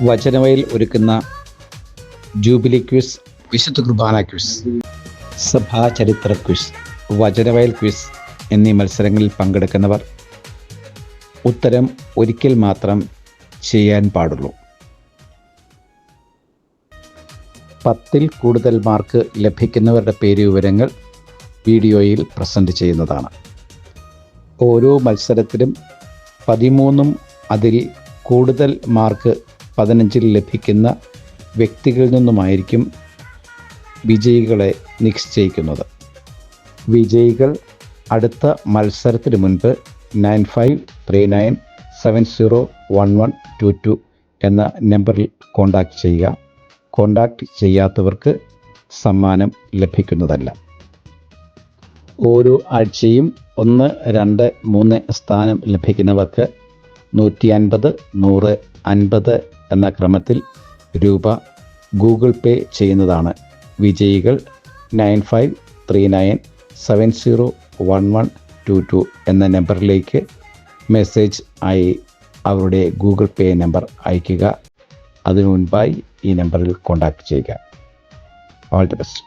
വചനവയൽ ഒരുക്കുന്ന jubilee quiz, വിശുദ്ധ കുർബാന quiz, സഭാചരിത്ര quiz, Vachanavayal quiz എന്നീ മത്സരങ്ങളിൽ പങ്കെടുക്കുന്നവർ ഉത്തരം ഒരിക്കൽ മാത്രം ചെയ്യാൻ പാടുള്ളൂ. 10-ൽ കൂടുതൽ മാർക്ക് ലഭിക്കുന്നവരുടെ പേര് വിവരങ്ങൾ വീഡിയോയിൽ പ്രസൻറ്റ് ചെയ്യുന്നതാണ്. ഓരോ മത്സരത്തിലും 13-ഉം അതിൽ കൂടുതൽ മാർക്ക് 15-ൽ ലഭിക്കുന്ന വ്യക്തികളിൽ നിന്നുമായിരിക്കും വിജയികളെ നിശ്ചയിക്കുന്നത്. വിജയികൾ അടുത്ത മത്സരത്തിന് മുൻപ് 9539701122 എന്ന നമ്പറിൽ കോൺടാക്റ്റ് ചെയ്യുക. കോൺടാക്റ്റ് ചെയ്യാത്തവർക്ക് സമ്മാനം ലഭിക്കുന്നതല്ല. ഓരോ ആഴ്ചയും 1, 2, 3 സ്ഥാനം ലഭിക്കുന്നവർക്ക് 150, 100, 50 എന്ന ക്രമത്തിൽ രൂപ ഗൂഗിൾ പേ ചെയ്യുന്നതാണ്. വിജയികൾ 9539701122 എന്ന നമ്പറിലേക്ക് മെസ്സേജ് ആയി അവരുടെ ഗൂഗിൾ പേ നമ്പർ അയയ്ക്കുക. അതിനു മുൻപായി ഈ നമ്പറിൽ കോൺടാക്റ്റ് ചെയ്യുക. All the best.